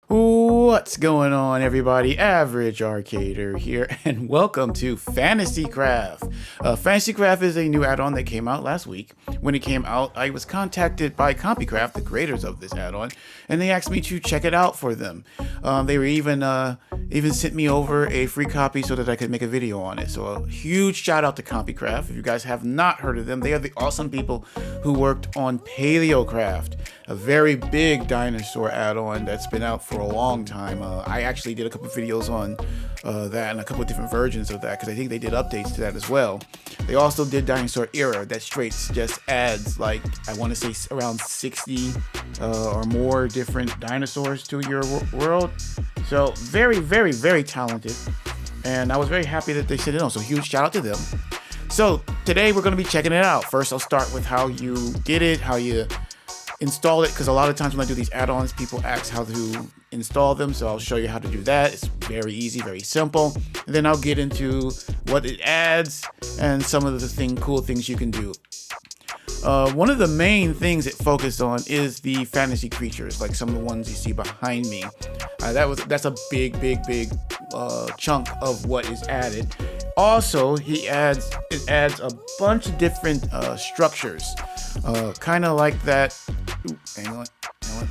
What's going on, everybody? Average Arcader here, and welcome to FantasyCraft. FantasyCraft is a new add-on that came out last week. When it came out, I was contacted by CompuCraft, the creators of this add-on, and they asked me to check it out for them. They were even sent me over a free copy so that I could make a video on it. So a huge shout out to CompuCraft. If you guys have not heard of them, they are the awesome people who worked on PaleoCraft, a very big dinosaur add-on that's been out for a long time. I actually did a couple of videos on that and a couple of different versions of that because I think they did updates to that as well. They also did Dinosaur Era that straight just adds, like, I want to say around 60 or more different dinosaurs to your world. So very, very, very talented, and I was very happy that they sent it on. So huge shout out to them. So today we're going to be checking it out. First, I'll start with how you get it, how you install it, because a lot of times when I do these add-ons, people ask how to install them, so I'll show you how to do that. It's very easy, very simple. And then I'll get into what it adds and some of the cool things you can do. One of the main things it focused on is the fantasy creatures, like some of the ones you see behind me. That's a big chunk of what is added. Also, it adds a bunch of different structures, kind of like that. Ooh, hang on.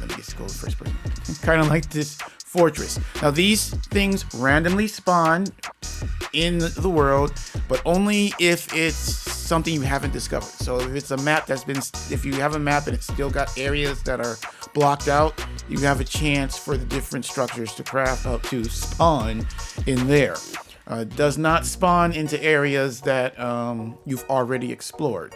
Let me just go first person. Kind of like this fortress. Now, these things randomly spawn in the world, but only if it's something you haven't discovered. So if it's a map if you have a map and it's still got areas that are blocked out, you have a chance for the different structures to craft up to spawn in there. It does not spawn into areas that you've already explored.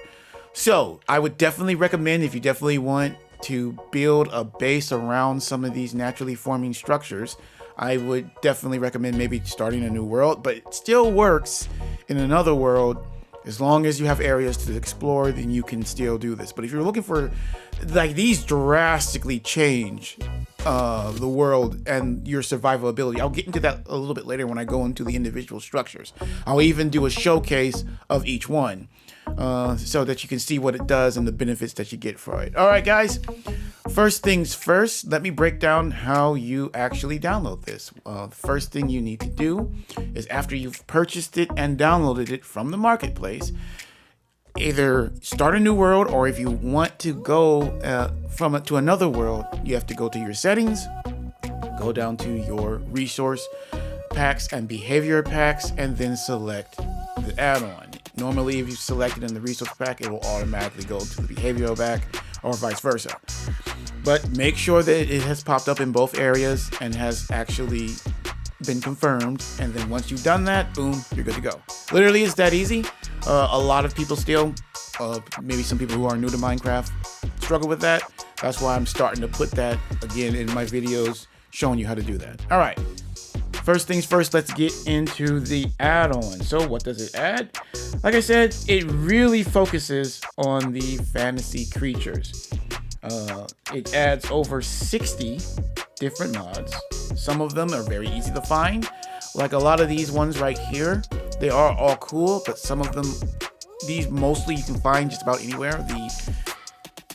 So I would definitely recommend, if you definitely want to build a base around some of these naturally forming structures, I would definitely recommend maybe starting a new world, but it still works in another world. As long as you have areas to explore, then you can still do this. But if you're looking for, like, these drastically change the world and your survival ability. I'll get into that a little bit later when I go into the individual structures. I'll even do a showcase of each one so that you can see what it does and the benefits that you get for it. All right, guys. First things first, let me break down how you actually download this. The first thing you need to do is, after you've purchased it and downloaded it from the marketplace, either start a new world, or if you want to go from it to another world, you have to go to your settings, go down to your resource packs and behavior packs, and then select the add-on. Normally, if you select it in the resource pack, it will automatically go to the behavioral pack, or vice versa. But make sure that it has popped up in both areas and has actually been confirmed. And then once you've done that, boom, you're good to go. Literally, it's that easy. A lot of people still, maybe some people who are new to Minecraft, struggle with that. That's why I'm starting to put that again in my videos, showing you how to do that. All right. First things first, let's get into the add-on. So what does it add? Like I said, it really focuses on the fantasy creatures. It adds over 60 different mods. Some of them are very easy to find. Like a lot of these ones right here, they are all cool, but some of them, these mostly you can find just about anywhere. The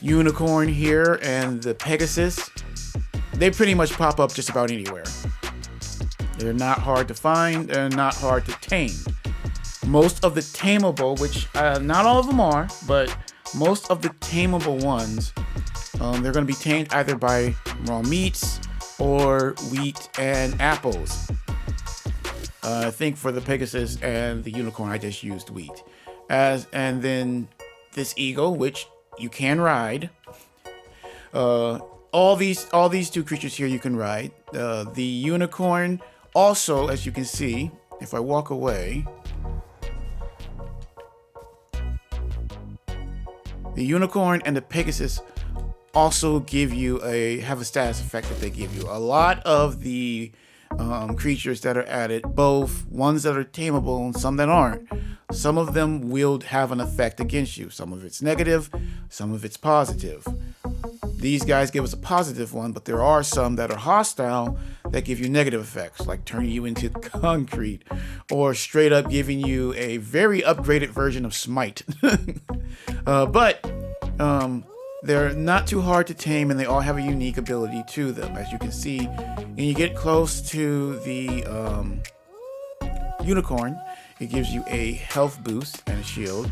unicorn here and the Pegasus, they pretty much pop up just about anywhere. They're not hard to find, they're not hard to tame. Most of the tameable, which not all of them are, but most of the tameable ones, they're going to be tamed either by raw meats or wheat and apples. I think for the Pegasus and the unicorn, I just used wheat. And then this eagle, which you can ride. All these two creatures here you can ride. The unicorn also, as you can see, if I walk away, the unicorn and the Pegasus also have a status effect that they give you. A lot of the creatures that are added, both ones that are tameable and some that aren't, some of them will have an effect against you. Some of it's negative, some of it's positive. These guys give us a positive one, but there are some that are hostile that give you negative effects, like turning you into concrete, or straight up giving you a very upgraded version of Smite. But they're not too hard to tame, and they all have a unique ability to them. As you can see, when you get close to the unicorn, it gives you a health boost and a shield.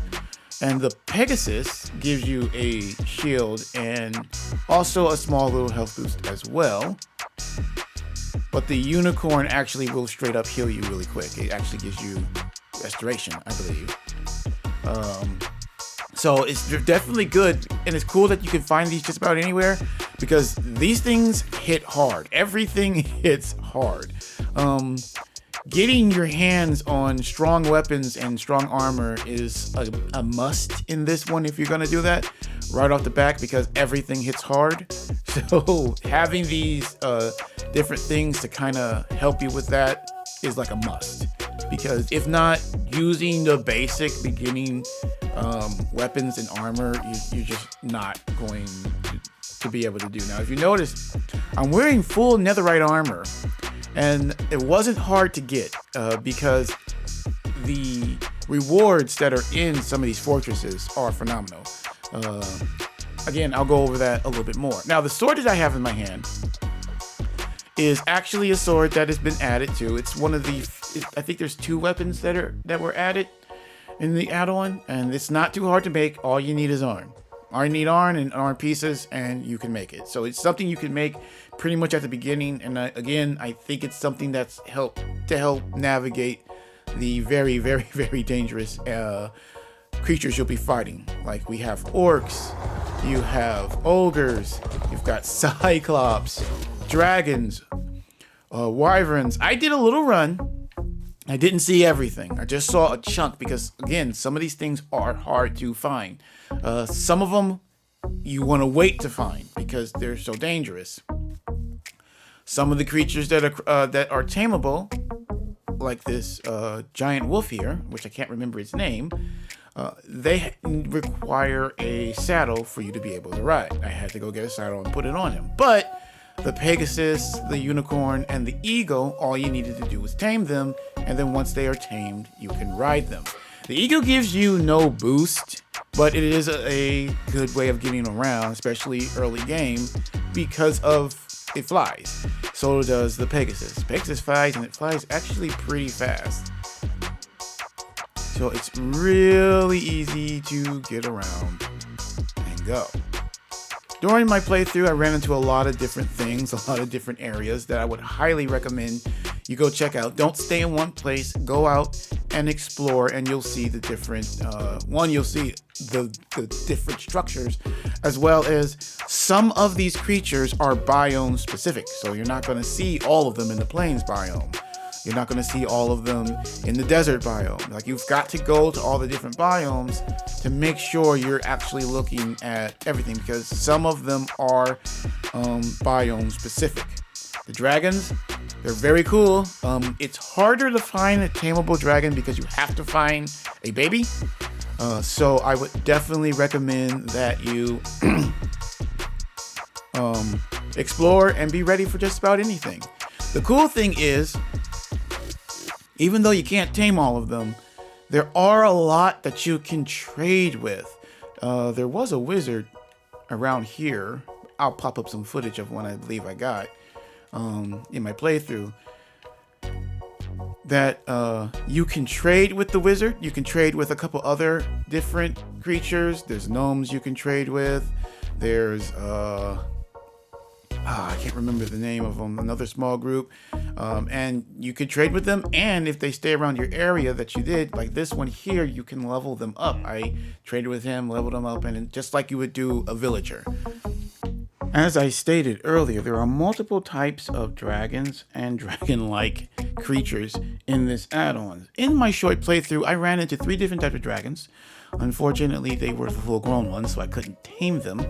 And the Pegasus gives you a shield and also a small little health boost as well. But the unicorn actually will straight up heal you really quick. It actually gives you restoration, I believe. So it's definitely good, and it's cool that you can find these just about anywhere, because these things hit hard. Everything hits hard. Getting your hands on strong weapons and strong armor is a must in this one if you're going to do that right off the back, because everything hits hard. So having these different things to kind of help you with that is like a must, because if not, using the basic beginning weapons and armor, you're just not going to be able to do. Now, if you notice, I'm wearing full netherite armor, and it wasn't hard to get because the rewards that are in some of these fortresses are phenomenal. Again, I'll go over that a little bit more. Now, the sword that I have in my hand is actually a sword that has been added to. It's one of the, I think there's 2 weapons that were added in the add-on, and it's not too hard to make. All you need is iron. All you need iron and iron pieces, and you can make it. So it's something you can make pretty much at the beginning. And again, I think it's something that's help navigate the very, very, very dangerous creatures you'll be fighting. Like, we have orcs, you have ogres, you've got cyclops, dragons, wyverns. I did a little run. I didn't see everything. I just saw a chunk because, again, some of these things are hard to find. Some of them you want to wait to find because they're so dangerous. Some of the creatures that are tameable, like this giant wolf here, which I can't remember its name, they require a saddle for you to be able to ride. I had to go get a saddle and put it on him. But the Pegasus, the unicorn, and the eagle, all you needed to do was tame them, and then once they are tamed, you can ride them. The eagle gives you no boost, but it is a good way of getting around, especially early game, because of it flies. So does the Pegasus. Pegasus flies, and it flies actually pretty fast. So it's really easy to get around and go. During my playthrough, I ran into a lot of different things, a lot of different areas that I would highly recommend you go check out. Don't stay in one place. Go out and explore, and you'll see the different, you'll see the different structures, as well as some of these creatures are biome specific. So you're not going to see all of them in the plains biome. You're not going to see all of them in the desert biome. Like, you've got to go to all the different biomes to make sure you're actually looking at everything, because some of them are biome specific. The dragons, they're very cool. It's harder to find a tameable dragon because you have to find a baby. So I would definitely recommend that you explore and be ready for just about anything. The cool thing is, even though you can't tame all of them, there are a lot that you can trade with. There was a wizard around here. I'll pop up some footage of one I believe I got in my playthrough. That you can trade with the wizard. You can trade with a couple other different creatures. There's gnomes you can trade with. There's I can't remember the name of them, another small group, and you could trade with them, and if they stay around your area that you did, like this one here, you can level them up. I traded with him, leveled him up, and just like you would do a villager. As I stated earlier, there are multiple types of dragons and dragon-like creatures in this add-on. In my short playthrough, I ran into 3 different types of dragons. Unfortunately, they were the full-grown ones, so I couldn't tame them.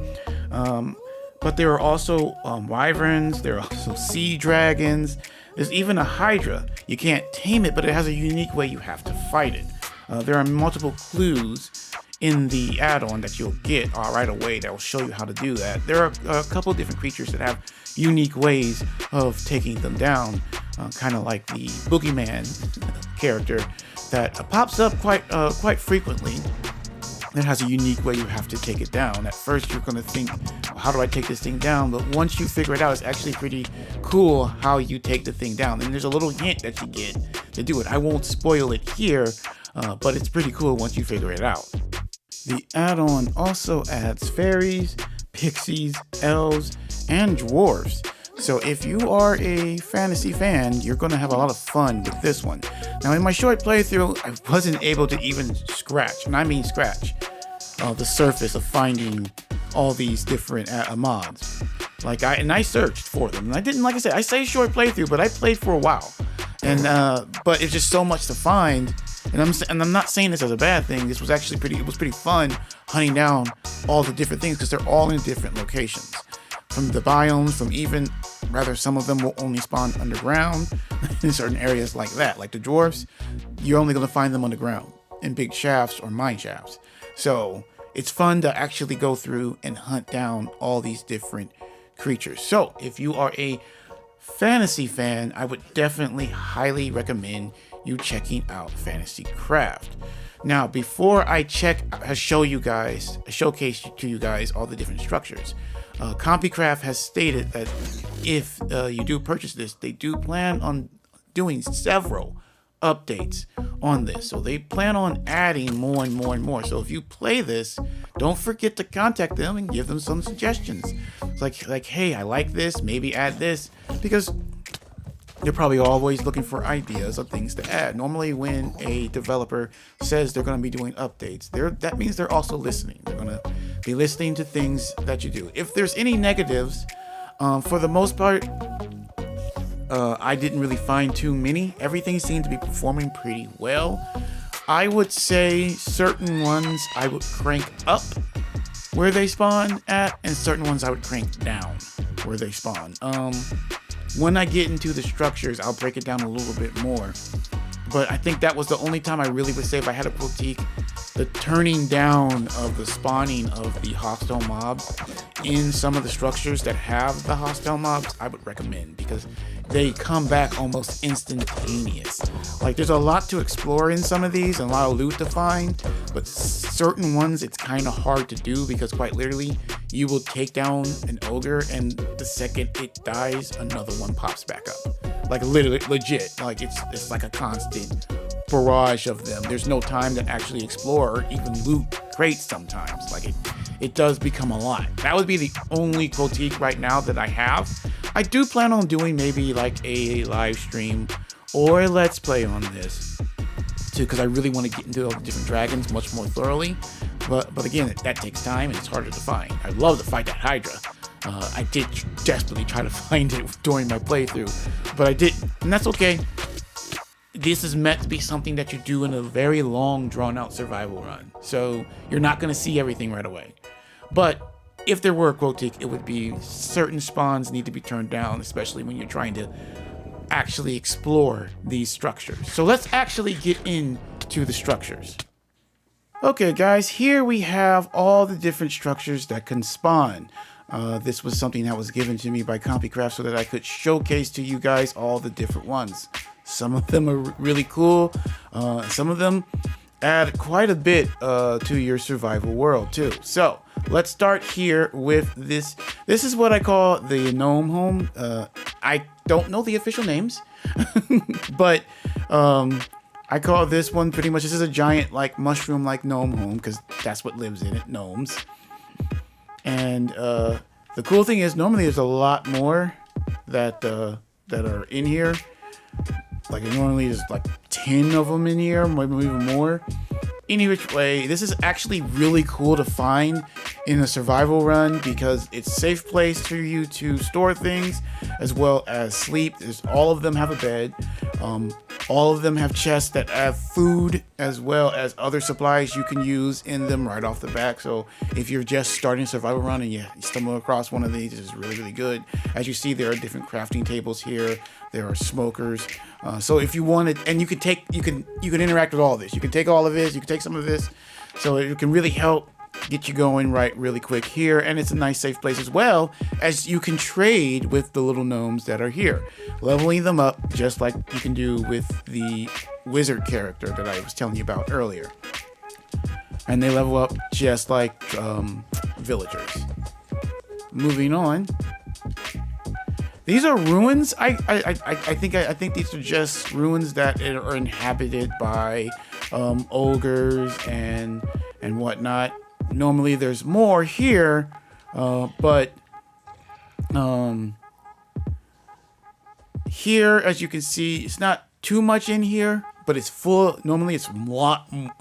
But there are also wyverns, there are also sea dragons, there's even a hydra. You can't tame it, but it has a unique way you have to fight it. There are multiple clues in the add-on that you'll get right away that will show you how to do that. There are a couple different creatures that have unique ways of taking them down, kind of like the Boogeyman character that pops up quite frequently. It has a unique way you have to take it down. At first you're going to think, how do I take this thing down? But once you figure it out, it's actually pretty cool how you take the thing down. And there's a little hint that you get to do it. I won't spoil it here, but it's pretty cool once you figure it out. The add-on also adds fairies, pixies, elves, and dwarfs. So if you are a fantasy fan, you're going to have a lot of fun with this one. Now in my short playthrough, I wasn't able to even scratch, and I mean scratch, the surface of finding all these different mods. I searched for them, and I didn't, like I said, I say short playthrough, but I played for a while. And but it's just so much to find, and I'm not saying this as a bad thing. This was actually pretty fun hunting down all the different things because they're all in different locations. From the biomes, some of them will only spawn underground in certain areas like that. Like the dwarfs, you're only going to find them underground in big shafts or mine shafts. So it's fun to actually go through and hunt down all these different creatures. So if you are a fantasy fan, I would definitely highly recommend you checking out FantasyCraft. Now, before I showcase to you guys all the different structures, CompuCraft has stated that if you do purchase this, they do plan on doing several updates on this. So they plan on adding more and more and more. So if you play this, don't forget to contact them and give them some suggestions. It's like, hey, I like this, maybe add this, because they're probably always looking for ideas of things to add. Normally when a developer says they're going to be doing updates, that means they're also listening. They're going to be listening to things that you do. If there's any negatives, for the most part, I didn't really find too many. Everything seemed to be performing pretty well. I would say certain ones I would crank up where they spawn at, and certain ones I would crank down where they spawn. When I get into the structures, I'll break it down a little bit more. But I think that was the only time I really would say, if I had a critique, the turning down of the spawning of the hostile mobs in some of the structures that have the hostile mobs, I would recommend, because they come back almost instantaneous. Like, there's a lot to explore in some of these and a lot of loot to find, but certain ones it's kind of hard to do, because quite literally you will take down an ogre and the second it dies, another one pops back up. Like, literally, legit. Like, it's like a constant barrage of them. There's no time to actually explore or even loot crates sometimes. Like, it does become a lot. That would be the only critique right now that I have. I do plan on doing maybe like a live stream or a let's play on this too, because I really want to get into all the different dragons much more thoroughly. But again, that takes time and it's harder to find. I'd love to fight that Hydra. I did desperately try to find it during my playthrough, but I didn't, and that's okay. This is meant to be something that you do in a very long, drawn-out survival run, so you're not going to see everything right away. But if there were a critique, it would be certain spawns need to be turned down, especially when you're trying to actually explore these structures. So let's actually get into the structures. Okay, guys, here we have all the different structures that can spawn. This was something that was given to me by CompuCraft so that I could showcase to you guys all the different ones. Some of them are really cool. Some of them add quite a bit to your survival world too. So let's start here with this. This is what I call the gnome home. I don't know the official names, but I call this one pretty much, this is a giant like mushroom like gnome home, because that's what lives in it, gnomes. And the cool thing is, normally there's a lot more that are in here. Like, normally there's like 10 of them in here, maybe even more. Any which way, this is actually really cool to find in a survival run, because it's a safe place for you to store things as well as sleep. All of them have a bed. All of them have chests that have food as well as other supplies you can use in them right off the bat. So if you're just starting a survival run and you stumble across one of these, it's really, really good. As you see, there are different crafting tables here. There are smokers. So if you wanted, and you can interact with all of this. You can take all of this. You can take some of this. So it can really help get you going really quick here, and it's a nice safe place as well, as you can trade with the little gnomes that are here, leveling them up just like you can do with the wizard character that I was telling you about earlier. And they level up just like villagers. Moving on. These are ruins. I think these are just ruins that are inhabited by ogres and whatnot. Normally there's more here, but here, as you can see, it's not too much in here, but it's full. Normally it's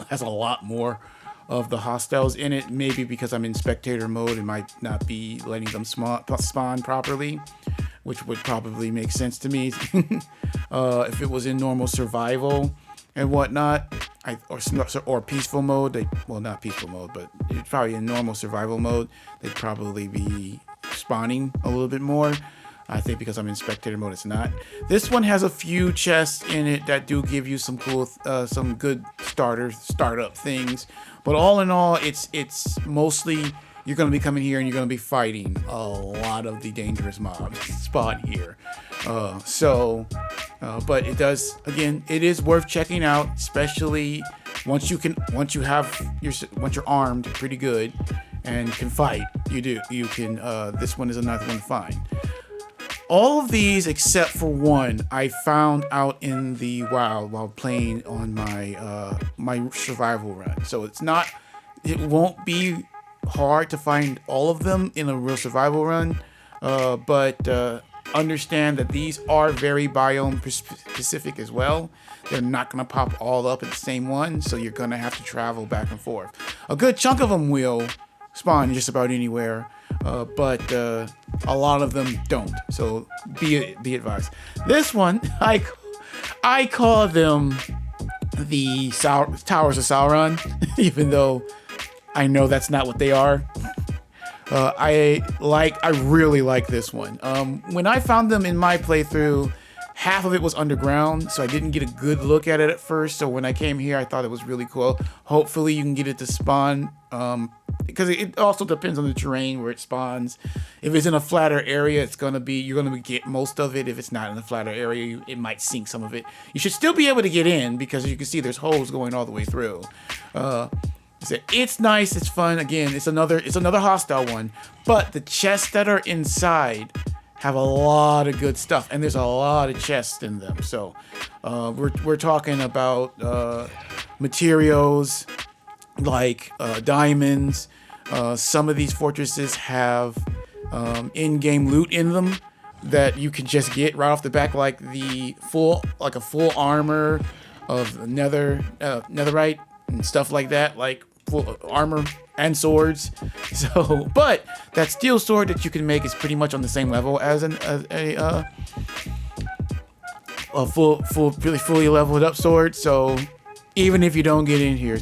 has a lot more of the hostiles in it. Maybe because I'm in spectator mode, it might not be letting them spawn properly, which would probably make sense to me if it was in normal survival and whatnot, or peaceful mode. Well, not peaceful mode, but it's probably in normal survival mode. They'd probably be spawning a little bit more. I think because I'm in spectator mode, it's not. This one has a few chests in it that do give you some cool, some good startup things. But all in all, it's mostly you're going to be coming here and you're going to be fighting a lot of the dangerous mobs spawn here. But it does, again, it is worth checking out, especially once you're armed pretty good and can fight. You can. This one is another one to find. All of these except for one I found out in the wild while playing on my my survival run. So it won't be hard to find all of them in a real survival run, but understand that these are very biome specific as well. They're not going to pop all up in the same one, so you're going to have to travel back and forth. A good chunk of them will spawn just about anywhere, but a lot of them don't, so be advised. This one, I call them the Towers of Sauron, even though I know that's not what they are. I really like this one. When I found them in my playthrough, half of it was underground, so I didn't get a good look at it at first. So when I came here, I thought it was really cool. Hopefully you can get it to spawn, because it also depends on the terrain where it spawns. If it's in a flatter area, you're gonna get most of it. If it's not in a flatter area, it might sink some of it. You should still be able to get in, because as you can see, there's holes going all the way through. It's nice, it's fun. Again, it's another hostile one, but the chests that are inside have a lot of good stuff, and there's a lot of chests in them. So we're talking about materials like diamonds. Some of these fortresses have in-game loot in them that you can just get right off the back, like a full armor of netherite and stuff like that, like full armor and swords. So, but that steel sword that you can make is pretty much on the same level as a fully leveled up sword. So even if you don't get in here,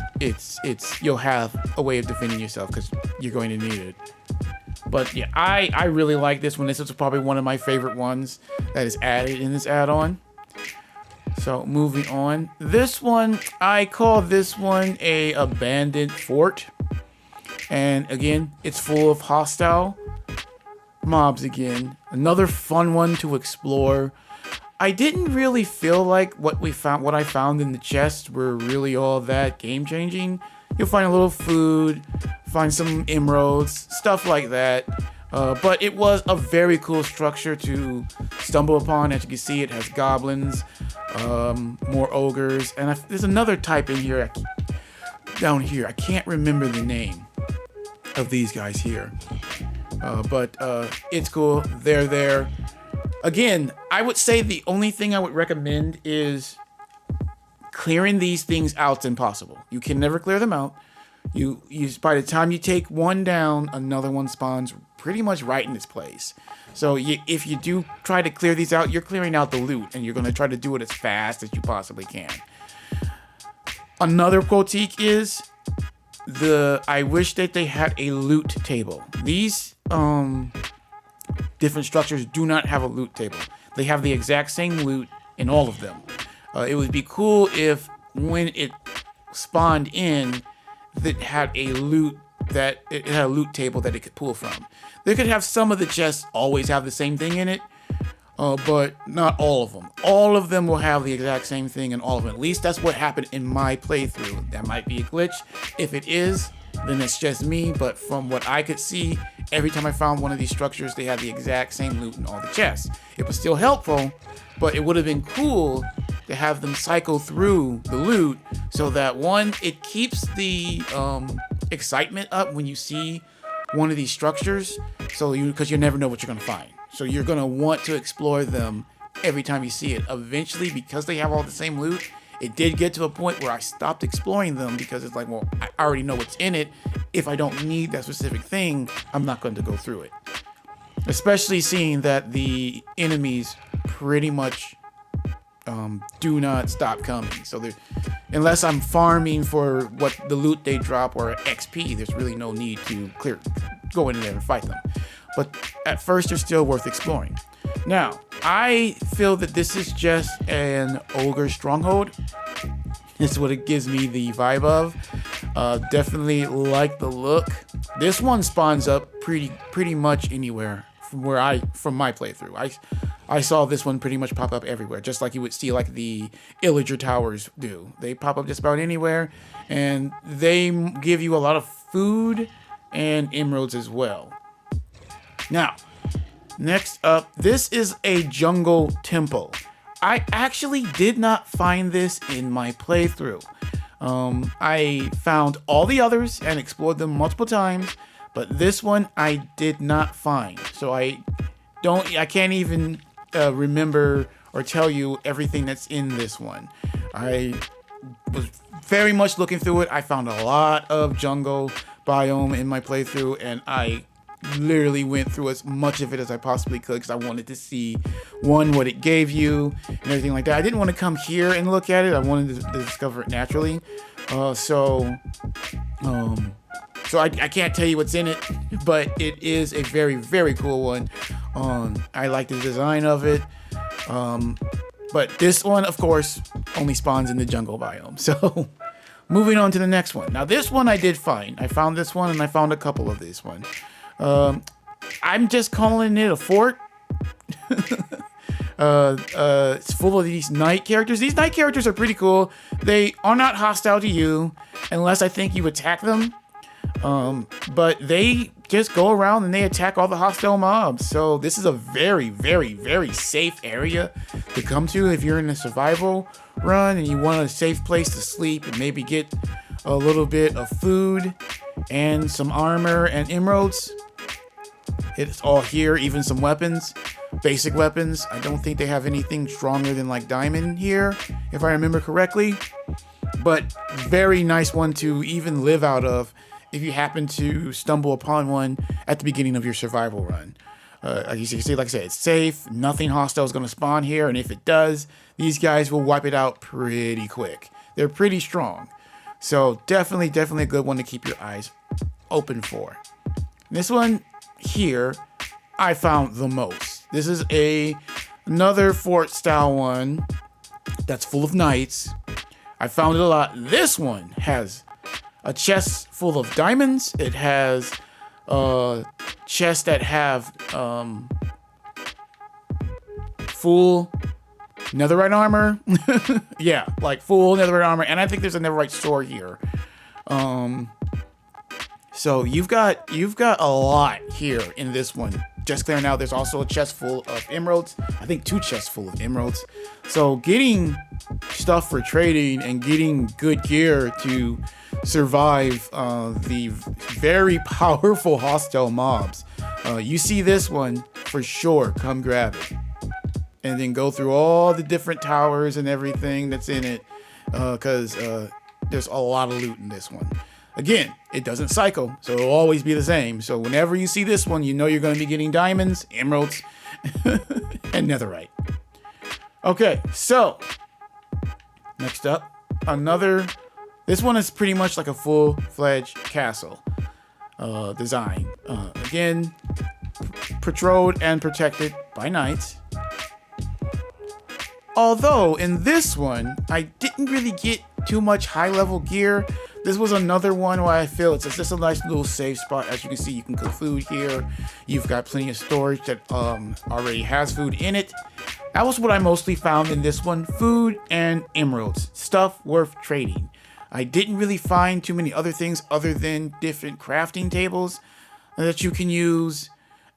you'll have a way of defending yourself, because you're going to need it. But yeah, I really like this one. This is probably one of my favorite ones that is added in this add-on. So moving on, this one, I call this one a abandoned fort. And again, it's full of hostile mobs again. Another fun one to explore. I didn't really feel like what I found in the chests were really all that game changing. You'll find a little food, find some emeralds, stuff like that. But it was a very cool structure to stumble upon. As you can see, it has goblins, more ogres, and there's another type in here, down here. I can't remember the name of these guys here, but it's cool. They're there. Again, I would say the only thing I would recommend is clearing these things out's impossible. You can never clear them out. You by the time you take one down, another one spawns pretty much right in its place. So if you do try to clear these out, you're clearing out the loot, and you're going to try to do it as fast as you possibly can. Another critique is I wish that they had a loot table. These different structures do not have a loot table. They have the exact same loot in all of them. It would be cool if when it spawned in, that had a loot table that it could pull from. They could have some of the chests always have the same thing in it, but not all of them. All of them will have the exact same thing in all of them. At least that's what happened in my playthrough. That might be a glitch. If it is, then it's just me, but from what I could see, every time I found one of these structures, they had the exact same loot in all the chests. It was still helpful, but it would have been cool to have them cycle through the loot so that, one, it keeps the excitement up when you see one of these structures, because you never know what you're going to find. So you're going to want to explore them every time you see it. Eventually, because they have all the same loot, it did get to a point where I stopped exploring them because it's like, well, I already know what's in it. If I don't need that specific thing, I'm not going to go through it. Especially seeing that the enemies pretty much do not stop coming. So unless I'm farming for what the loot they drop or XP, there's really no need to go in there and fight them. But at first, they're still worth exploring. Now, I feel that this is just an ogre stronghold. It's what it gives me the vibe of. Definitely like the look. This one spawns up pretty much anywhere from my playthrough. I saw this one pretty much pop up everywhere, just like you would see like the Illager towers do. They pop up just about anywhere, and they give you a lot of food and emeralds as well. Now, next up, this is a jungle temple. I actually did not find this in my playthrough. I found all the others and explored them multiple times, but this one I did not find. So I can't even remember or tell you everything that's in this one. I was very much looking through it. I found a lot of jungle biome in my playthrough, and I literally went through as much of it as I possibly could because I wanted to see, one, what it gave you and everything like that. I didn't want to come here and look at it. I wanted to discover it naturally. So I can't tell you what's in it, but it is a very, very cool one. I like the design of it. But this one, of course, only spawns in the jungle biome. So moving on to the next one. Now, this one I did find. I found this one, and I found a couple of these ones. I'm just calling it a fort. It's full of these knight characters. These knight characters are pretty cool. They are not hostile to you unless I think you attack them. But they just go around and they attack all the hostile mobs. So this is a very, very, very safe area to come to if you're in a survival run and you want a safe place to sleep and maybe get a little bit of food and some armor and emeralds. It's all here, even some weapons, basic weapons. I don't think they have anything stronger than like diamond here, if I remember correctly. But very nice one to even live out of if you happen to stumble upon one at the beginning of your survival run. As you can see, like I said, it's safe. Nothing hostile is going to spawn here. And if it does, these guys will wipe it out pretty quick. They're pretty strong. So definitely a good one to keep your eyes open for. This one here, I found the most. This is another fort style one that's full of knights. I found it a lot. This one has a chest full of diamonds. It has chests that have full netherite armor. Yeah, like full netherite armor. And I think there's a netherite sword here. So you've got a lot here in this one. Just clearing out, there's also a chest full of emeralds. I think 2 chests full of emeralds. So getting stuff for trading and getting good gear to survive the very powerful hostile mobs. You see this one, for sure, come grab it. And then go through all the different towers and everything that's in it. Because there's a lot of loot in this one. Again, it doesn't cycle, so it'll always be the same. So whenever you see this one, you know you're going to be getting diamonds, emeralds, and netherite. Okay, so next up, this one is pretty much like a full-fledged castle design. Again, patrolled and protected by knights. Although in this one, I didn't really get too much high level gear. This was another one where I feel it's just a nice little safe spot. As you can see, you can cook food here. You've got plenty of storage that already has food in it. That was what I mostly found in this one, food and emeralds, stuff worth trading. I didn't really find too many other things other than different crafting tables that you can use,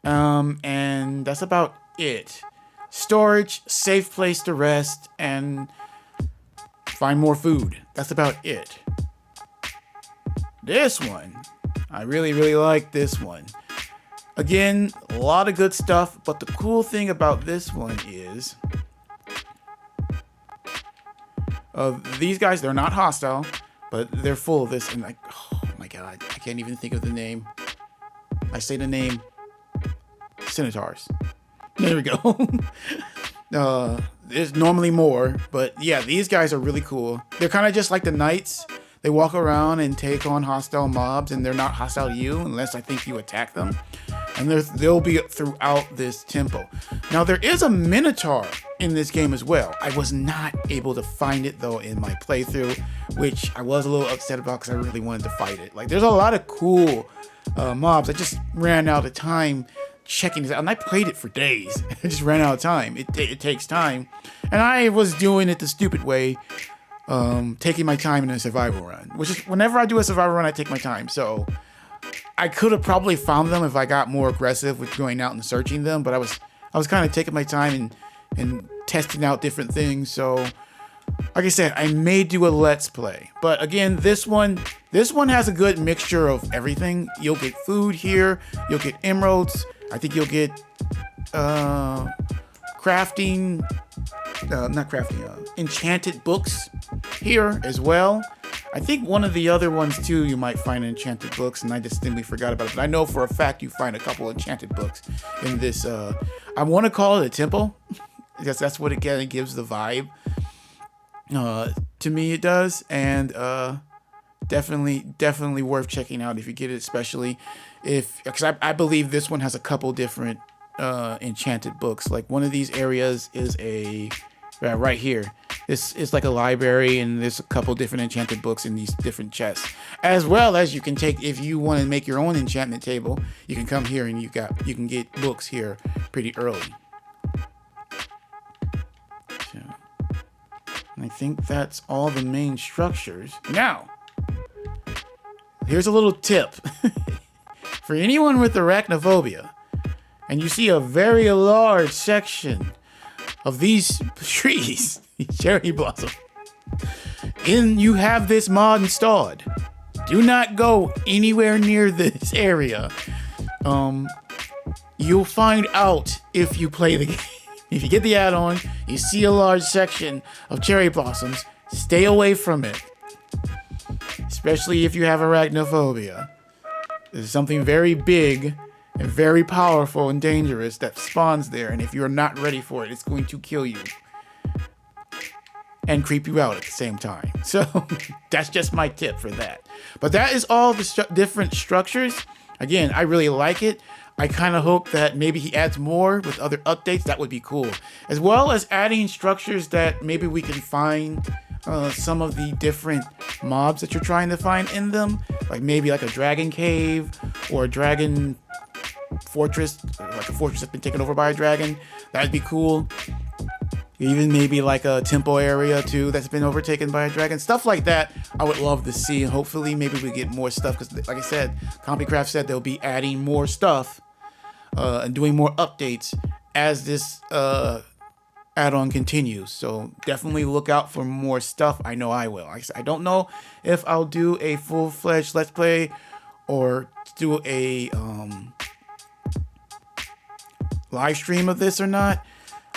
and that's about it. Storage, safe place to rest, and find more food. That's about it. This one, I really like this one. Again, a lot of good stuff, but the cool thing about this one is these guys, they're not hostile, but they're full of this, and like, oh my god, I can't even think of the name. I say the name, Centaurs. There we go. There's normally more, but yeah, these guys are really cool. They're kind of just like the knights. They walk around and take on hostile mobs, and they're not hostile to you unless I think you attack them. And they'll be throughout this temple. Now, there is a Minotaur in this game as well. I was not able to find it, though, in my playthrough, which I was a little upset about because I really wanted to fight it. Like, there's a lot of cool mobs. I just ran out of time checking this out, and I played it for days. I just ran out of time. It takes time. And I was doing it the stupid way, taking my time in a survival run, which is whenever I do a survival run, I take my time. So I could have probably found them if I got more aggressive with going out and searching them, but I was kind of taking my time and testing out different things. So like I said, I may do a let's play, but again, this one has a good mixture of everything. You'll get food here, you'll get emeralds, I think you'll get enchanted books here as well. I think one of the other ones too, you might find enchanted books, and I just simply forgot about it. But I know for a fact you find a couple enchanted books in this. I want to call it a temple, because that's what it kind of gives the vibe. To me, it does, and definitely worth checking out if you get it, especially because I believe this one has a couple different enchanted books. Like one of these areas is right here. This is like a library, and there's a couple different enchanted books in these different chests. As well as you can take, if you want to make your own enchantment table, you can come here and you can get books here pretty early. So, and I think that's all the main structures. Now, here's a little tip. For anyone with arachnophobia, and you see a very large section of these trees, cherry blossom, and you have this mod installed, do not go anywhere near this area. You'll find out if you play the game. If you get the add-on, you see a large section of cherry blossoms, stay away from it. Especially if you have arachnophobia. There's something very big and very powerful and dangerous that spawns there, and if you're not ready for it, it's going to kill you and creep you out at the same time. So that's just my tip for that. But that is all the different structures. Again, I really like it. I kind of hope that maybe he adds more with other updates. That would be cool. As well as adding structures that maybe we can find some of the different mobs that you're trying to find in them. Like maybe like a dragon cave or a dragon fortress, like a fortress that's been taken over by a dragon. That'd be cool. Even maybe like a temple area too that's been overtaken by a dragon. Stuff like that I would love to see. And hopefully maybe we get more stuff, because like I said, CompuCraft said they'll be adding more stuff and doing more updates as this add-on continues. So definitely look out for more stuff. I know I will. I don't know if I'll do a full-fledged Let's Play or do a live stream of this or not.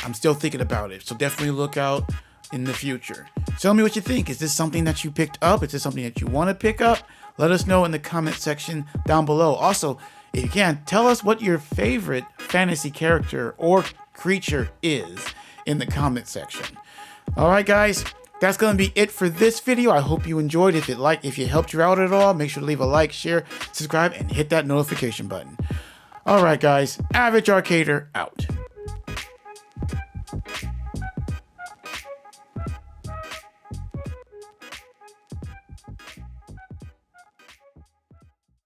I'm still thinking about it, so definitely look out in the future. Tell me what you think. Is this something that you picked up? Is this something that you want to pick up? Let us know in the comment section down below. Also, if you can, tell us what your favorite fantasy character or creature is in the comment section. Alright guys, that's going to be it for this video. I hope you enjoyed. If it helped you out at all, make sure to leave a like, share, subscribe, and hit that notification button. Alright guys, Average Arcader out.